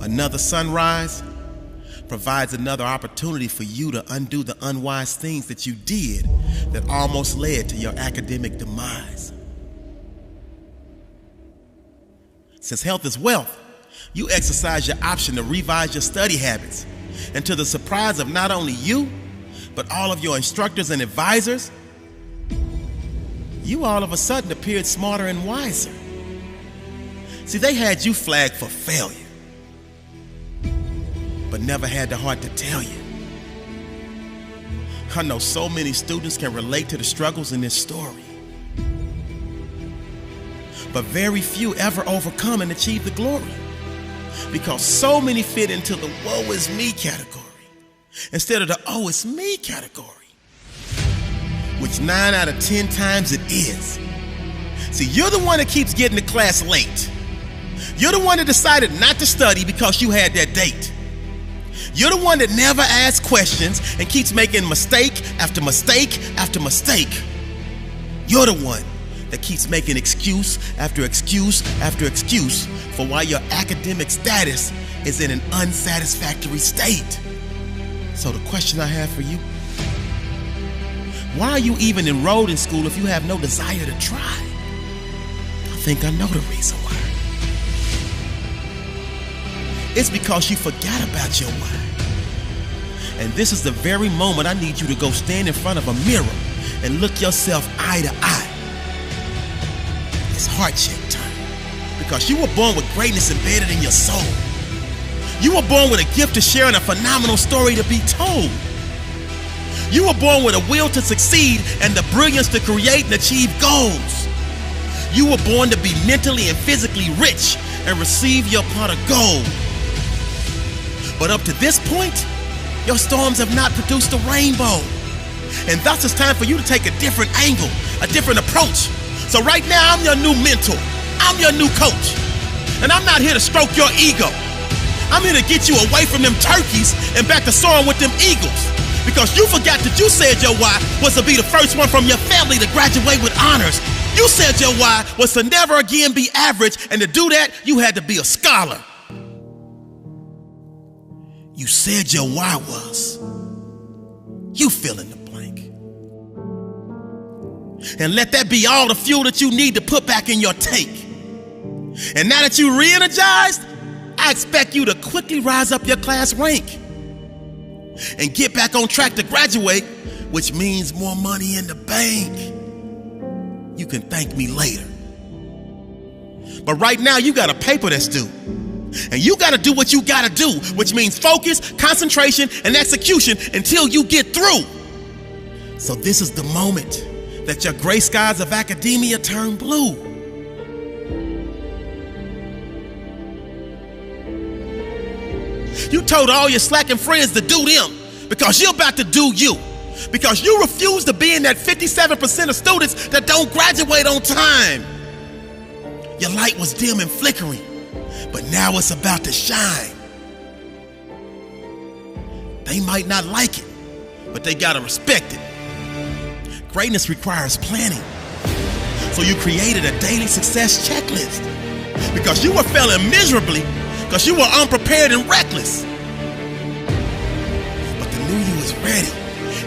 Another sunrise provides another opportunity for you to undo the unwise things that you did that almost led to your academic demise. Since health is wealth, you exercise your option to revise your study habits. And to the surprise of not only you, but all of your instructors and advisors, you all of a sudden appeared smarter and wiser. See, they had you flagged for failure, but never had the heart to tell you. I know so many students can relate to the struggles in this story, but very few ever overcome and achieve the glory, because so many fit into the woe is me category instead of the oh it's me category, which 9 out of 10 times it is. See, you're the one that keeps getting to class late. You're the one that decided not to study because you had that date. You're the one that never asks questions and keeps making mistake after mistake after mistake. You're the one that keeps making excuse after excuse after excuse for why your academic status is in an unsatisfactory state. So the question I have for you, why are you even enrolled in school if you have no desire to try? I think I know the reason why. It's because you forgot about your why. And this is the very moment I need you to go stand in front of a mirror and look yourself eye to eye. It's heart check time. Because you were born with greatness embedded in your soul. You were born with a gift to share and a phenomenal story to be told. You were born with a will to succeed and the brilliance to create and achieve goals. You were born to be mentally and physically rich and receive your pot of gold. But up to this point, your storms have not produced a rainbow. And thus it's time for you to take a different angle, a different approach. So right now, I'm your new mentor. I'm your new coach. And I'm not here to stroke your ego. I'm here to get you away from them turkeys and back to soaring with them eagles. Because you forgot that you said your why was to be the first one from your family to graduate with honors. You said your why was to never again be average, and to do that, you had to be a scholar. You said your why was, you fill in the blank. And let that be all the fuel that you need to put back in your tank. And now that you re-energized, I expect you to quickly rise up your class rank and get back on track to graduate, which means more money in the bank. You can thank me later. But right now, you got a paper that's due. And you got to do what you got to do, which means focus, concentration, and execution until you get through. So this is the moment that your gray skies of academia turn blue. You told all your slacking friends to do them because you're about to do you. Because you refuse to be in that 57% of students that don't graduate on time. Your light was dim and flickering, but now it's about to shine. They might not like it, but they gotta respect it. Greatness requires planning. So you created a daily success checklist because you were failing miserably because you were unprepared and reckless. But the new you is ready.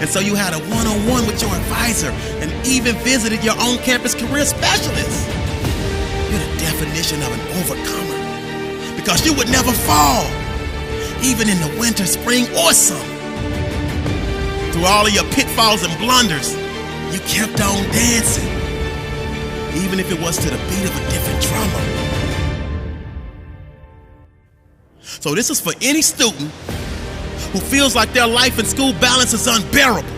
And so you had a one-on-one with your advisor and even visited your own campus career specialist. You're the definition of an overcomer because you would never fall, even in the winter, spring, or summer. Through all of your pitfalls and blunders, you kept on dancing, even if it was to the beat of a different drummer. So this is for any student who feels like their life and school balance is unbearable.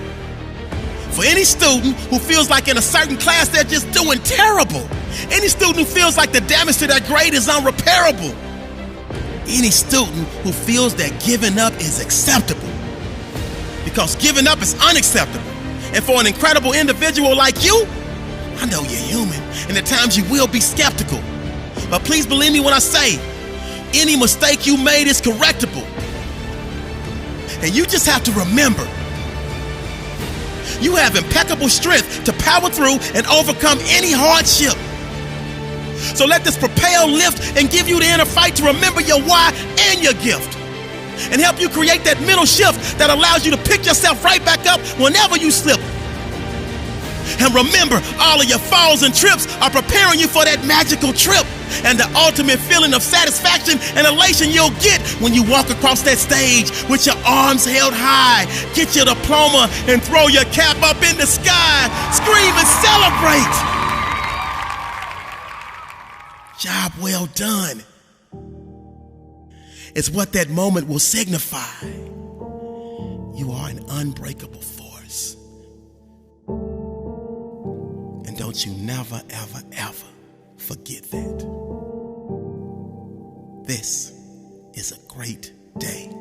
For any student who feels like in a certain class they're just doing terrible. Any student who feels like the damage to their grade is unrepairable. Any student who feels that giving up is acceptable. Because giving up is unacceptable. And for an incredible individual like you, I know you're human, and at times you will be skeptical. But please believe me when I say, any mistake you made is correctable. And you just have to remember, you have impeccable strength to power through and overcome any hardship. So let this propel lift and give you the inner fight to remember your why and your gift, and help you create that mental shift that allows you to pick yourself right back up whenever you slip. And remember, all of your falls and trips are preparing you for that magical trip and the ultimate feeling of satisfaction and elation you'll get when you walk across that stage with your arms held high, get your diploma, and throw your cap up in the sky, scream and celebrate. Job well done. It's what that moment will signify. You are an unbreakable force. And don't you never, ever, ever forget that. This is a great day.